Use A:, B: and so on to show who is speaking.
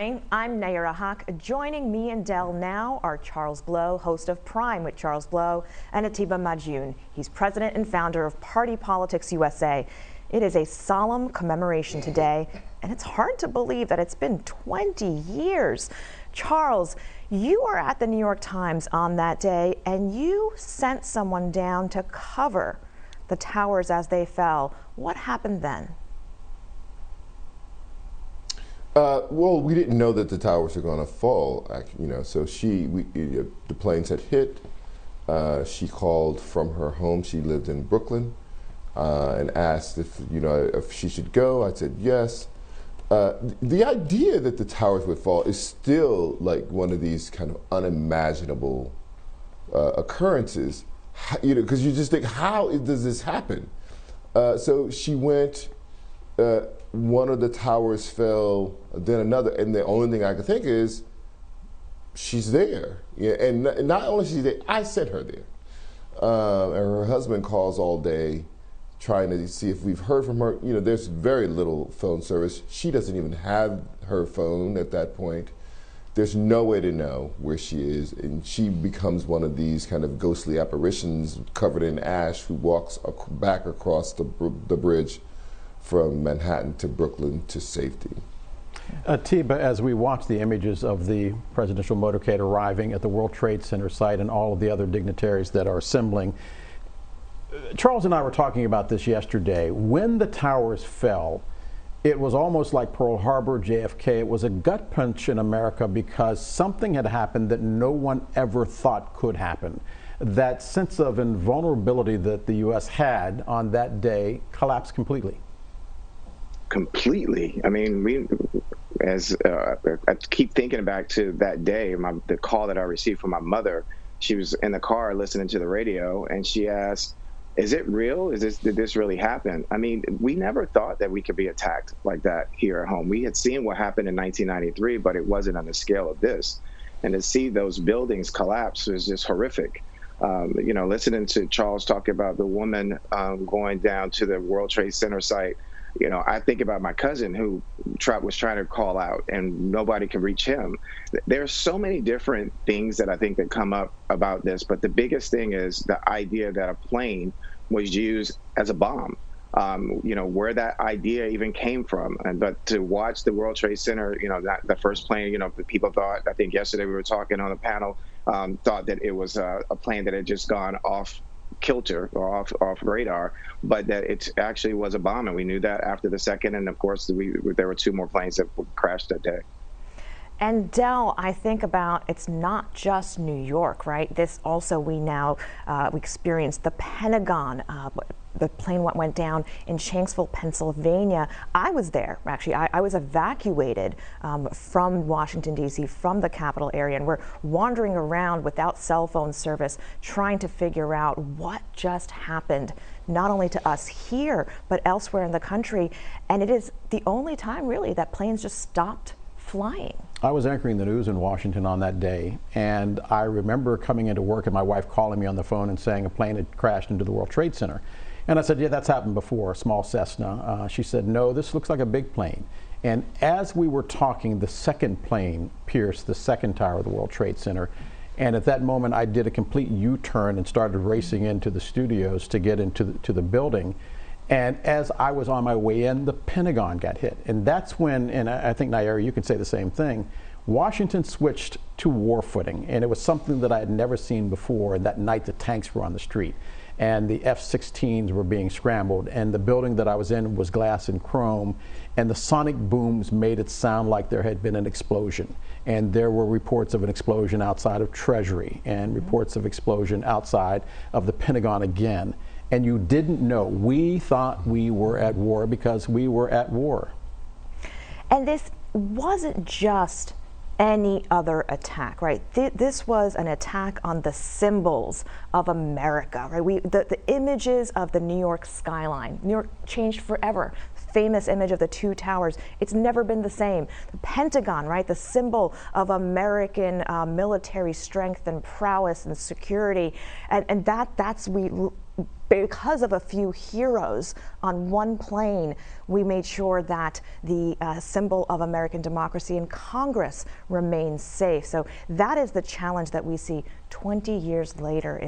A: I'm Nayyera. Joining me and Dell now are Charles Blow, host of Prime with Charles Blow, and Atiba Madyun. He's president and founder of Party Politics USA. It is a solemn commemoration today, and it's hard to believe that it's been 20 years. Charles, you were at the New York Times on that day, and you sent someone down to cover the towers as they fell. What happened then?
B: Well, we didn't know that the towers were going to fall. So the planes had hit. She called from her home. She lived in Brooklyn, and asked if she should go. I said yes. The idea that the towers would fall is still like one of these kind of unimaginable occurrences. Because you just think, how does this happen? So she went. One of the towers fell, then another, and the only thing I could think is she's there. Yeah, and not only she's there, I sent her there. And her husband calls all day trying to see if we've heard from her. There's very little phone service. She doesn't even have her phone at that point. There's no way to know where she is, and she becomes one of these kind of ghostly apparitions covered in ash who walks back across the bridge from Manhattan to Brooklyn to safety.
C: Atiba, as we watch the images of the presidential motorcade arriving at the World Trade Center site and all of the other dignitaries that are assembling, Charles and I were talking about this yesterday. When the towers fell, it was almost like Pearl Harbor, JFK. It was a gut punch in America because something had happened that no one ever thought could happen. That sense of invulnerability that the U.S. had on that day collapsed completely.
D: Completely. I mean, I keep thinking back to that day, the call that I received from my mother. She was in the car listening to the radio, and she asked, "Is it real? Did this really happen?" I mean, we never thought that we could be attacked like that here at home. We had seen what happened in 1993, but it wasn't on the scale of this. And to see those buildings collapse was just horrific. Listening to Charles talk about the woman going down to the World Trade Center site, I think about my cousin who was trying to call out and nobody could reach him. There's so many different things that I think that come up about this, but the biggest thing is the idea that a plane was used as a bomb. Where that idea even came from. But to watch the World Trade Center, the first plane, the people thought, I think yesterday we were talking on the panel, thought that it was a plane that had just gone off kilter or off radar, but that it actually was a bomb, and we knew that after the second. And of course, there were two more planes that crashed that day.
A: And Dell, I think about, it's not just New York, right? This also, we experienced the Pentagon. The plane went down in Shanksville, Pennsylvania. I was there, actually. I was evacuated from Washington, D.C., from the capital area, and we're wandering around without cell phone service, trying to figure out what just happened, not only to us here, but elsewhere in the country. And it is the only time, really, that planes just stopped flying.
C: I was anchoring the news in Washington on that day, and I remember coming into work and my wife calling me on the phone and saying a plane had crashed into the World Trade Center. And I said, yeah, that's happened before, a small Cessna. She said, no, this looks like a big plane. And as we were talking, the second plane pierced the second tower of the World Trade Center. And at that moment, I did a complete U-turn and started racing into the studios to get into the building. And as I was on my way in, the Pentagon got hit. And that's when, and I think, Nayyera, you can say the same thing, Washington switched to war footing. And it was something that I had never seen before. And that night, the tanks were on the street, and the F-16s were being scrambled. And the building that I was in was glass and chrome. And the sonic booms made it sound like there had been an explosion. And there were reports of an explosion outside of Treasury and reports of explosion outside of the Pentagon again. And you didn't know. We thought we were at war because we were at war.
A: And this wasn't just any other attack, right? This was an attack on the symbols of America, right? The images of the New York skyline. New York changed forever. Famous image of the two towers. It's never been the same. The Pentagon, right? The symbol of American military strength and prowess and security. And because of a few heroes on one plane, we made sure that the symbol of American democracy in Congress remains safe. So that is the challenge that we see 20 years later.